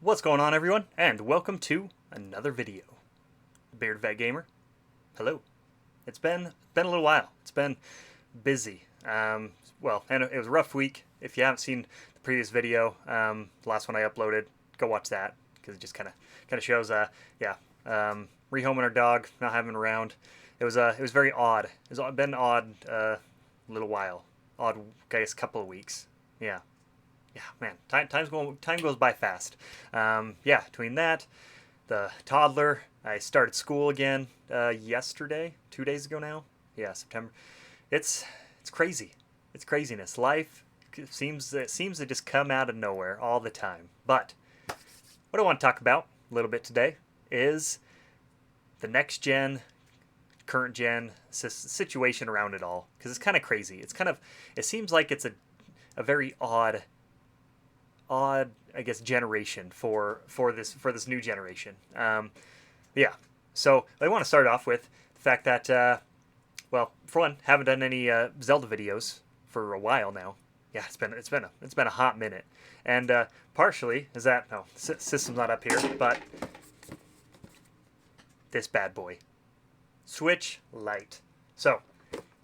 What's going on, everyone, and welcome to another video. Beard Vet Gamer, hello. It's been a little while. It's been busy. And it was a rough week. If you haven't seen the previous video, the last one I uploaded, go watch that because it just kind of shows, rehoming our dog, not having him around. It was very odd. It's been odd a little while, odd, I guess, couple of weeks. Yeah. Yeah, man, time goes by fast. Between that, the toddler, I started school again yesterday, 2 days ago now. Yeah, September. It's crazy. It's craziness. Life seems to just come out of nowhere all the time. But what I want to talk about a little bit today is the next gen, current gen situation around it all, because it's kind of crazy. It seems like it's a very odd, I guess, generation for this new generation. Yeah. So I want to start off with the fact that, for one, haven't done any Zelda videos for a while now. Yeah, it's been a hot minute, and partially is that system's not up here, but this bad boy, Switch Lite. So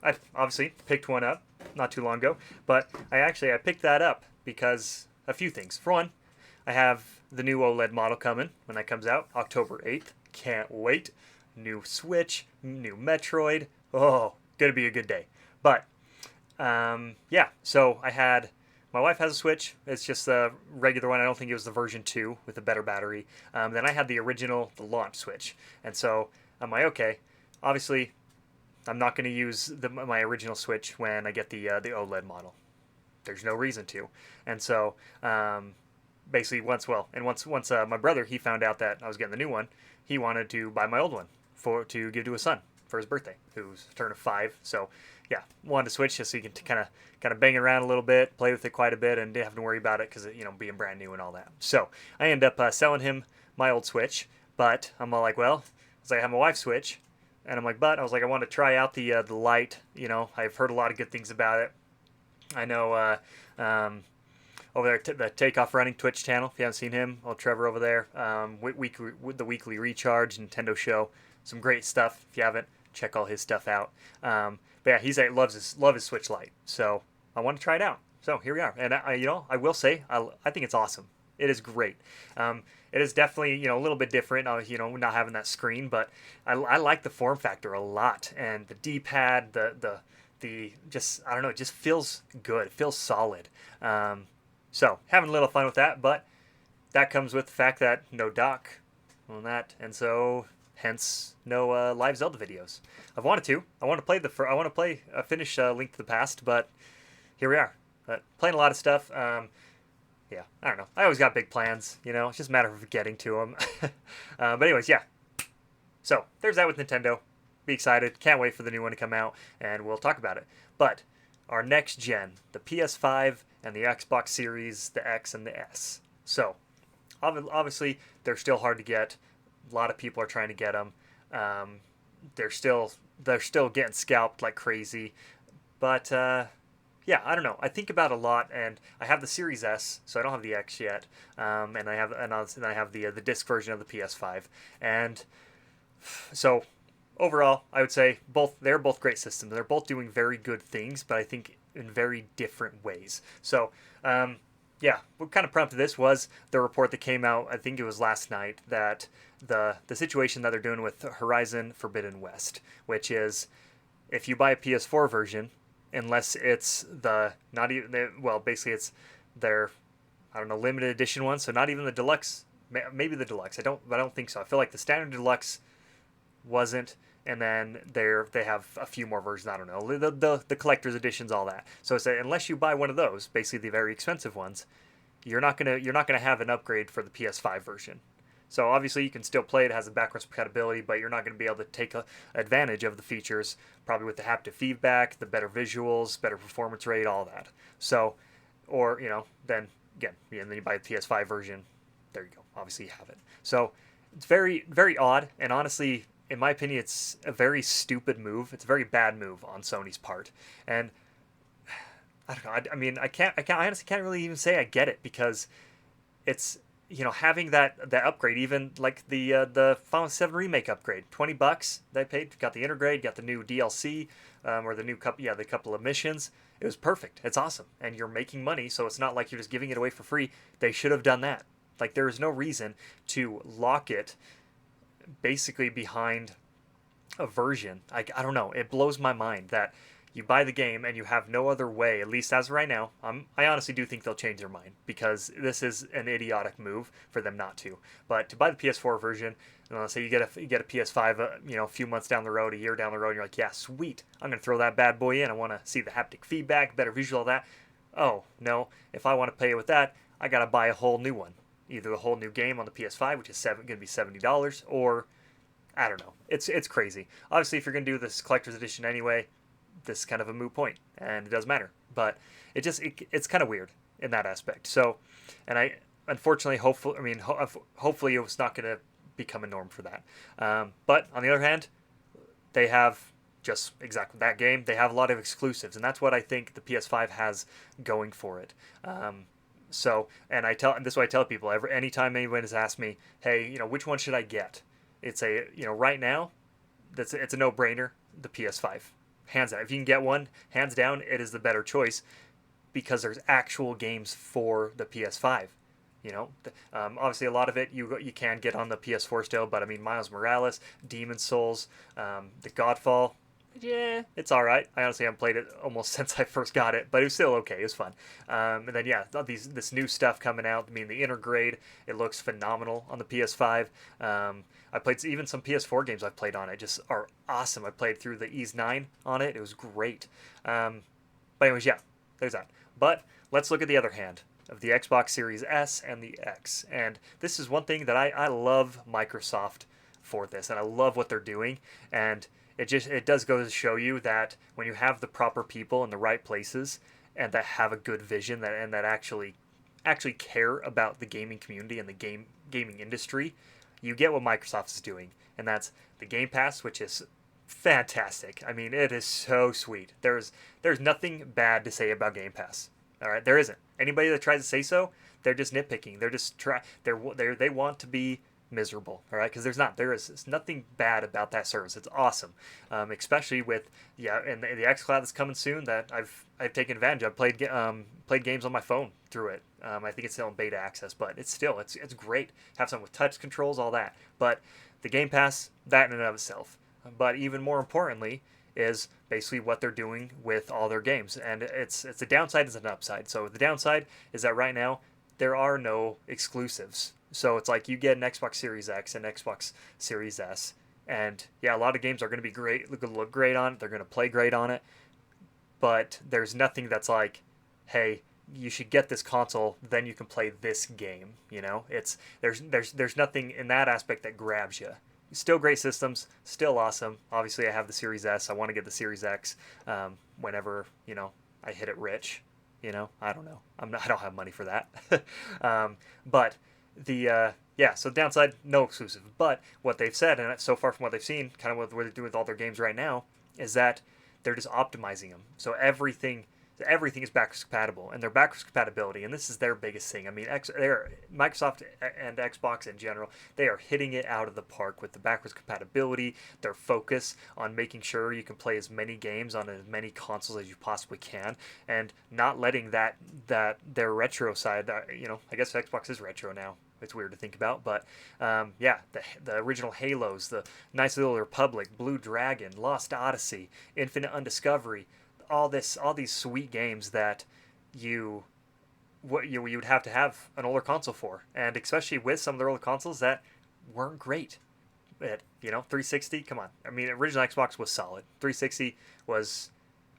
I obviously picked one up not too long ago, but I picked that up because a few things. For one, I have the new OLED model coming when that comes out, October 8th. Can't wait. New Switch, new Metroid. Oh, gonna be a good day. But so my wife has a Switch. It's just the regular one. I don't think it was the version 2 with a better battery. Then I had the launch Switch. And so I'm like, okay, obviously I'm not going to use my original Switch when I get the OLED model. There's no reason to. And so basically once my brother, he found out that I was getting the new one, he wanted to buy my old one to give to his son for his birthday, who's turning 5. So yeah, wanted to switch just so you can kind of bang it around a little bit, play with it quite a bit, and didn't have to worry about it because being brand new and all that. So I ended up selling him my old Switch, but I'm all like, well, I have my wife's Switch, and I'm like, but I was like, I want to try out the Lite. I've heard a lot of good things about it. I know over there, the Takeoff Running Twitch channel. If you haven't seen him, old Trevor over there, with the weekly recharge Nintendo show, some great stuff. If you haven't, check all his stuff out. But yeah, loves his Switch Lite, so I want to try it out. So here we are, and I will say I think it's awesome. It is great. It is definitely a little bit different, not having that screen, but I like the form factor a lot, and the D-pad, the just, I don't know, it just feels good. It feels solid. So having a little fun with that, but that comes with the fact that no dock on that, and so hence no live Zelda videos. I want to play finish Link to the Past, but here we are. But playing a lot of stuff. Yeah, I don't know. I always got big plans. It's just a matter of getting to them. But anyways, yeah. So there's that with Nintendo. Be excited. Can't wait for the new one to come out, and we'll talk about it. But our next gen, the PS5 and the Xbox Series, the X and the S. So obviously they're still hard to get. A lot of people are trying to get them. They're still getting scalped like crazy. But yeah, I don't know. I think about it a lot, and I have the Series S, so I don't have the X yet. And I have the disc version of the PS5, and so overall, I would say they're both great systems. They're both doing very good things, but I think in very different ways. So, what kind of prompted this was the report that came out, I think it was last night, that the situation that they're doing with Horizon Forbidden West, which is if you buy a PS4 version, unless it's basically it's their, I don't know, limited edition one, so not even the deluxe, maybe the deluxe. I don't think so. I feel like the standard deluxe wasn't, and then they have a few more versions. I don't know, the collector's editions, all that. So it's unless you buy one of those, basically the very expensive ones, you're not gonna have an upgrade for the PS5 version. So obviously you can still play it. It has a backwards compatibility, but you're not going to be able to take advantage of the features, probably with the haptic feedback, the better visuals, better performance rate, all that. So, or then again, and then you buy the PS5 version. There you go. Obviously you have it. So it's very, very odd, and honestly, in my opinion, it's a very stupid move. It's a very bad move on Sony's part, and I don't know. I honestly can't really even say I get it, because it's having that upgrade, even like the Final 7 remake upgrade, $20 that I paid, got the intergrade, got the new DLC, or the new the couple of missions. It was perfect. It's awesome, and you're making money, so it's not like you're just giving it away for free. They should have done that. Like there is no reason to lock it basically behind a version. I don't know. It blows my mind that you buy the game and you have no other way, at least as of right now. I honestly do think they'll change their mind because this is an idiotic move for them not to. But to buy the PS4 version, let's say you get a PS5, a few months down the road, a year down the road, and you're like, yeah, sweet, I'm gonna throw that bad boy in. I want to see the haptic feedback, better visual of that. Oh no, if I want to pay with that, I gotta buy a whole new one, either the whole new game on the PS5, which is gonna be $70, or I don't know. It's crazy. Obviously, if you're gonna do this collector's edition anyway, this is kind of a moot point, and it doesn't matter. But it's kind of weird in that aspect. So, and I unfortunately, hopefully, it's not going to become a norm for that. But on the other hand, they have just exactly that game. They have a lot of exclusives, and that's what I think the PS5 has going for it. So, and this is what I tell people anytime anyone has asked me, hey, which one should I get? It's right now, it's a no-brainer. The PS5. Hands down. If you can get one, hands down, it is the better choice because there's actual games for the PS5. Obviously a lot of it you can get on the PS4 still, but I mean Miles Morales, Demon Souls, the Godfall, yeah, it's all right. I honestly haven't played it almost since I first got it, but it was still okay. It was fun. And then this new stuff coming out. I mean the Intergrade, it looks phenomenal on the PS5. I played even some PS4 games I've played on it, just are awesome. I played through the Ease 9 on it. It was great. But anyways, yeah, there's that. But let's look at the other hand of the Xbox Series S and the X. And this is one thing that I love Microsoft for this, and I love what they're doing. And it does go to show you that when you have the proper people in the right places and that have a good vision that actually care about the gaming community and the gaming industry, you get what Microsoft is doing, and that's the Game Pass, which is fantastic. I mean, it is so sweet. There's nothing bad to say about Game Pass. All right, there isn't. Anybody that tries to say so, they're just nitpicking. They're just they want to be miserable. All right, because there is nothing bad about that service. It's awesome, especially with and the xCloud that's coming soon that I've taken advantage of. Played games on my phone through it. I think it's still in beta access, but it's great. Have something with touch controls, all that. But the Game Pass, that in and of itself. But even more importantly is basically what they're doing with all their games, and it's a downside and an upside. So the downside is that right now there are no exclusives. So it's like you get an Xbox Series X and Xbox Series S, and yeah, a lot of games are going to be great, look great on it. They're going to play great on it, but there's nothing that's like, hey, you should get this console, then you can play this game. There's nothing in that aspect that grabs you. Still great systems, still awesome. Obviously, I have the Series S. I want to get the Series X whenever I hit it rich. I don't know. I don't have money for that. But so downside, no exclusive. But what they've said, and so far from what they've seen, kind of what they're doing with all their games right now, is that they're just optimizing them. So everything is backwards compatible, and their backwards compatibility, and this is their biggest thing. I mean, Microsoft and Xbox in general, they are hitting it out of the park with the backwards compatibility, their focus on making sure you can play as many games on as many consoles as you possibly can, and not letting that their retro side, I guess Xbox is retro now. It's weird to think about, but the original Halos, the Knights of the Old Republic, Blue Dragon, Lost Odyssey, Infinite Undiscovery, all these sweet games that you would have to have an older console for, and especially with some of the older consoles that weren't great. 360, come on. I mean, original Xbox was solid. 360 was,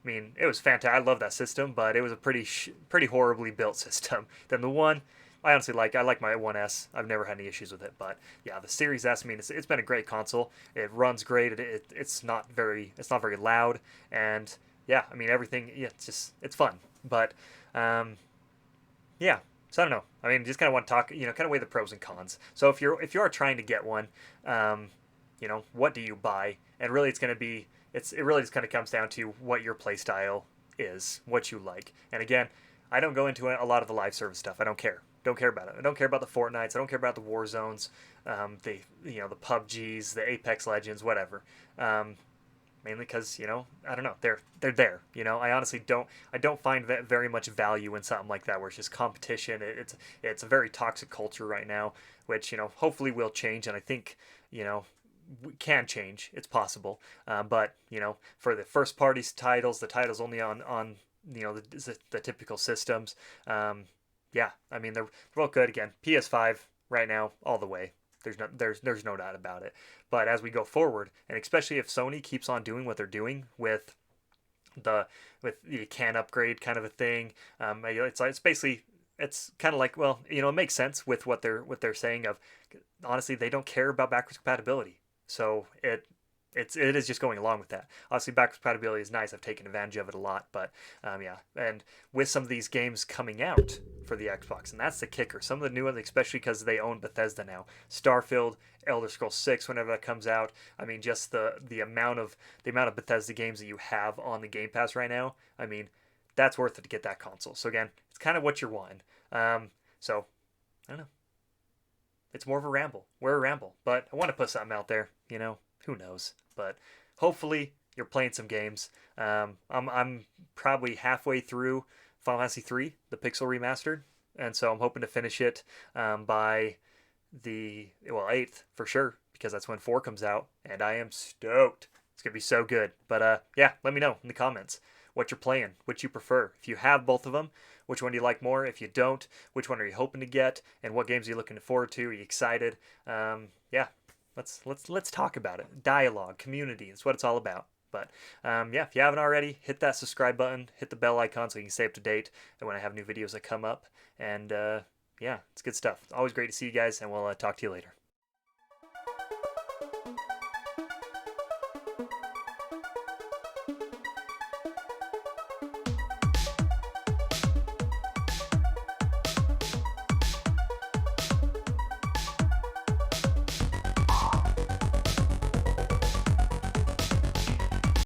I mean, it was fantastic. I love that system, but it was a pretty horribly built system. Then the one, I honestly I like my 1S. I've never had any issues with it, but yeah, the Series S. I mean, it's been a great console. It runs great. It's not very loud, and yeah, I mean everything. Yeah, it's fun, but yeah. So I don't know. I mean, just kind of want to talk. Kind of weigh the pros and cons. So if you are trying to get one, what do you buy? And really, it's going to be it really just kind of comes down to what your play style is, what you like. And again, I don't go into a lot of the live service stuff. I don't care. Don't care about it. I don't care about the Fortnites. I don't care about the War Zones, the PUBGs, the Apex Legends, whatever. Um, Mainly because I don't know, they're there. I honestly don't find that very much value in something like that where it's just competition. It's a very toxic culture right now, which hopefully will change, and I think we can change. It's possible, but for the first party titles, the titles only on the typical systems. Yeah, I mean they're all good. Again, PS5 right now all the way. There's no doubt about it. But as we go forward, and especially if Sony keeps on doing what they're doing the with the can upgrade kind of a thing, it's basically it's kind of like, well, it makes sense with what they're saying of, honestly, they don't care about backwards compatibility. So it is just going along with that. Obviously, backwards compatibility is nice. I've taken advantage of it a lot, but yeah. And with some of these games coming out for the Xbox, and that's the kicker. Some of the new ones, especially because they own Bethesda now, Starfield, Elder Scrolls 6, whenever that comes out. I mean, just the amount of Bethesda games that you have on the Game Pass right now. I mean, that's worth it to get that console. So again, it's kind of what you're wanting. So I don't know. It's more of a ramble. We're a ramble, but I want to put something out there. Who knows? But hopefully you're playing some games. I'm probably halfway through Final Fantasy 3, the Pixel Remastered, and so I'm hoping to finish it by the 8th for sure, because that's when 4 comes out, and I am stoked. It's gonna be so good. But yeah, let me know in the comments what you're playing, which you prefer. If you have both of them, which one do you like more? If you don't, which one are you hoping to get, and what games are you looking forward to? Are you excited? Yeah, let's talk about it. Dialogue, community, it's what it's all about. But yeah, if you haven't already, hit that subscribe button, hit the bell icon so you can stay up to date and when I have new videos that come up. And yeah, it's good stuff. Always great to see you guys, and we'll talk to you later.